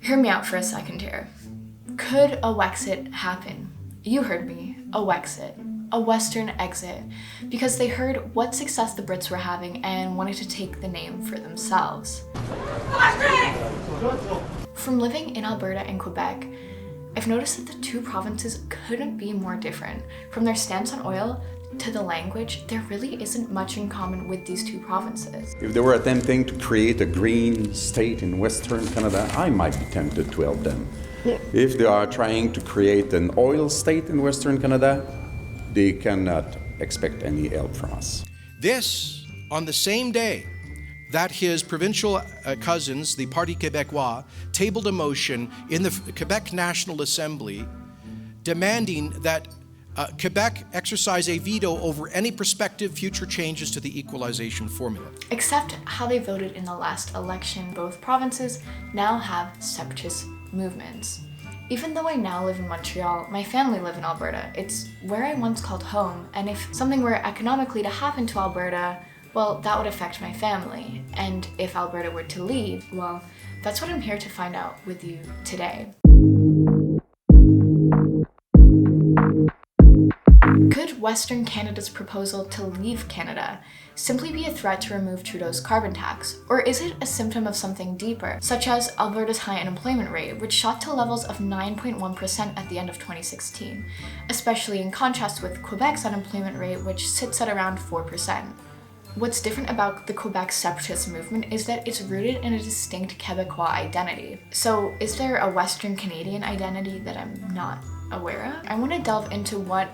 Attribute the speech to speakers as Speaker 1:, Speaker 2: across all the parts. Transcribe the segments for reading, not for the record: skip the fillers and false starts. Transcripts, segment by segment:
Speaker 1: Hear me out for a second here. Could a Wexit happen? You heard me, a Wexit, a Western exit, because they heard what success the Brits were having and wanted to take the name for themselves. From living in Alberta and Quebec, I've noticed that the two provinces couldn't be more different. From their stance on oil to the language, there really isn't much in common with these two provinces.
Speaker 2: If they were attempting to create a green state in Western Canada, I might be tempted to help them. If they are trying to create an oil state in Western Canada, they cannot expect any help from us.
Speaker 3: This, on the same day that his provincial cousins, the Parti Québécois, tabled a motion in the Quebec National Assembly demanding that Quebec exercise a veto over any prospective future changes to the equalization formula.
Speaker 1: Except how they voted in the last election, both provinces now have separatist movements. Even though I now live in Montreal, my family live in Alberta. It's where I once called home, and if something were economically to happen to Alberta, well, that would affect my family. And if Alberta were to leave, well, that's what I'm here to find out with you today. Could Western Canada's proposal to leave Canada simply be a threat to remove Trudeau's carbon tax? Or is it a symptom of something deeper, such as Alberta's high unemployment rate, which shot to levels of 9.1% at the end of 2016, especially in contrast with Quebec's unemployment rate, which sits at around 4%. What's different about the Quebec separatist movement is that it's rooted in a distinct Quebecois identity. So is there a Western Canadian identity that I'm not aware of? I want to delve into what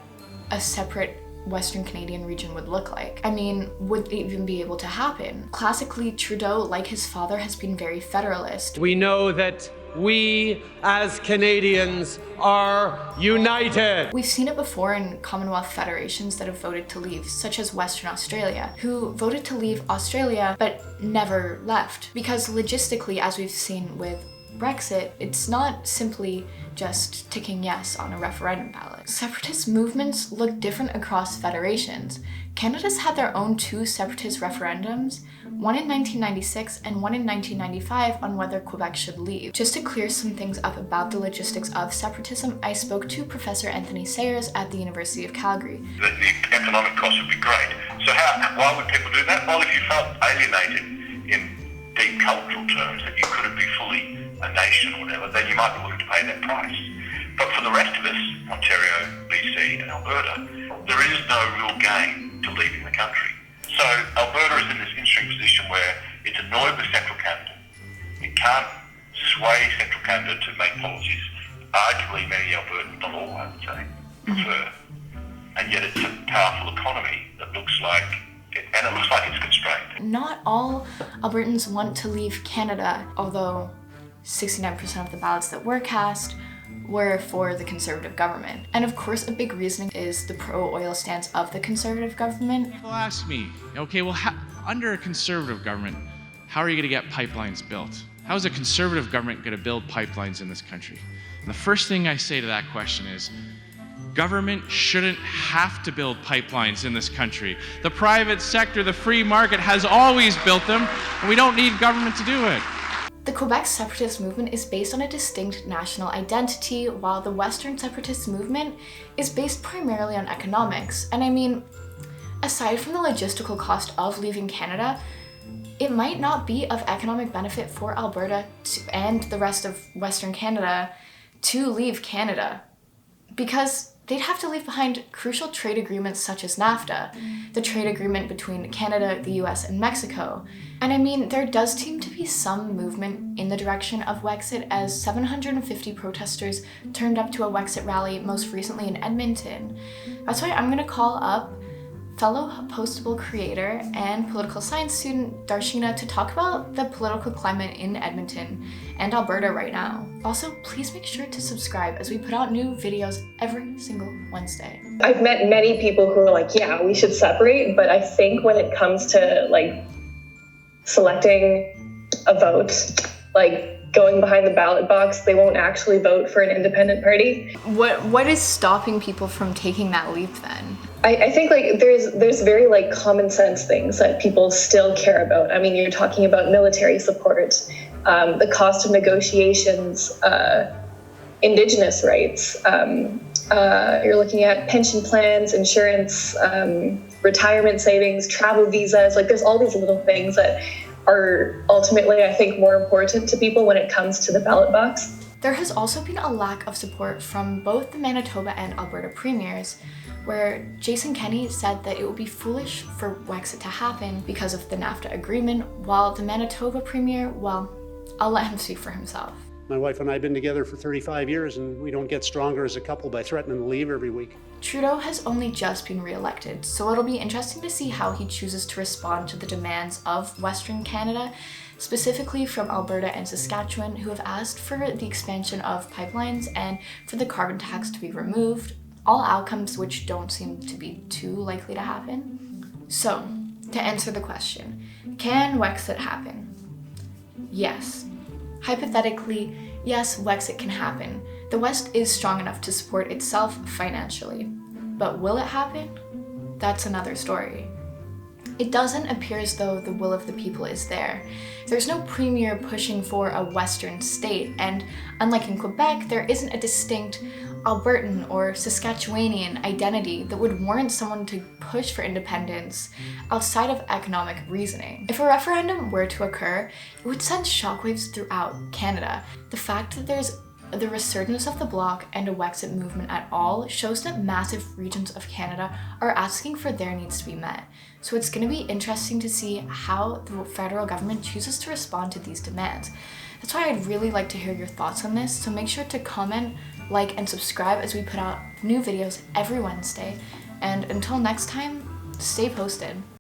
Speaker 1: a separate Western Canadian region would look like. I mean, would it even be able to happen? Classically, Trudeau, like his father, has been very federalist.
Speaker 4: We know that we, as Canadians, are united.
Speaker 1: We've seen it before in Commonwealth federations that have voted to leave, such as Western Australia, who voted to leave Australia but never left. Because logistically, as we've seen with Brexit, it's not simply just ticking yes on a referendum ballot. Separatist movements look different across federations. Canada's had their own two separatist referendums, one in 1996 and one in 1995 on whether Quebec should leave. Just to clear some things up about the logistics of separatism, I spoke to Professor Anthony Sayers at the University of Calgary.
Speaker 5: The economic cost would be great. So why would people do that? Well, if you felt alienated in deep cultural terms, that you couldn't be fully a nation or whatever, then you might be willing to pay that price. But for the rest of us, Ontario, BC and Alberta, there is no real gain to leaving the country. So Alberta is in this interesting position where it's annoyed with Central Canada. It can't sway Central Canada to make policies arguably many Albertans, not all I would say, prefer. And yet it's a powerful economy that looks like it's constrained.
Speaker 1: Not all Albertans want to leave Canada, although 69% of the ballots that were cast were for the Conservative government. And of course, a big reasoning is the pro-oil stance of the Conservative government.
Speaker 6: People ask me, okay, well, under a Conservative government, how are you going to get pipelines built? How is a Conservative government going to build pipelines in this country? And the first thing I say to that question is, government shouldn't have to build pipelines in this country. The private sector, the free market has always built them, and we don't need government to do it.
Speaker 1: The Quebec separatist movement is based on a distinct national identity, while the Western separatist movement is based primarily on economics. And I mean, aside from the logistical cost of leaving Canada, it might not be of economic benefit for Alberta and the rest of Western Canada to leave Canada, because they'd have to leave behind crucial trade agreements such as NAFTA, the trade agreement between Canada, the US, and Mexico. And I mean, there does seem to be some movement in the direction of Wexit, as 750 protesters turned up to a Wexit rally most recently in Edmonton. That's why I'm gonna call up fellow Postable creator and political science student Darshina to talk about the political climate in Edmonton and Alberta right now. Also, please make sure to subscribe as we put out new videos every single Wednesday.
Speaker 7: I've met many people who are like, yeah, we should separate, but I think when it comes to like selecting a vote, like going behind the ballot box, they won't actually vote for an independent party.
Speaker 1: What is stopping people from taking that leap then?
Speaker 7: I think like there's very like common sense things that people still care about. I mean, you're talking about military support, the cost of negotiations, Indigenous rights. You're looking at pension plans, insurance, retirement savings, travel visas. Like there's all these little things that are ultimately, I think, more important to people when it comes to the ballot box.
Speaker 1: There has also been a lack of support from both the Manitoba and Alberta premiers, where Jason Kenney said that it would be foolish for Wexit to happen because of the NAFTA agreement, while the Manitoba premier, well, I'll let him speak for himself.
Speaker 8: My wife and I have been together for 35 years, and we don't get stronger as a couple by threatening to leave every week.
Speaker 1: Trudeau has only just been re-elected, so it'll be interesting to see how he chooses to respond to the demands of Western Canada, specifically from Alberta and Saskatchewan, who have asked for the expansion of pipelines and for the carbon tax to be removed, all outcomes which don't seem to be too likely to happen. So, to answer the question, can Wexit happen? Yes. Hypothetically, yes, Wexit can happen. The West is strong enough to support itself financially. But will it happen? That's another story. It doesn't appear as though the will of the people is there. There's no premier pushing for a Western state, and unlike in Quebec, there isn't a distinct Albertan or Saskatchewanian identity that would warrant someone to push for independence outside of economic reasoning. If a referendum were to occur, it would send shockwaves throughout Canada. The fact that there's the resurgence of the Bloc and a Wexit movement at all shows that massive regions of Canada are asking for their needs to be met. So it's going to be interesting to see how the federal government chooses to respond to these demands. That's why I'd really like to hear your thoughts on this, so make sure to comment, like, and subscribe as we put out new videos every Wednesday. And until next time, stay posted.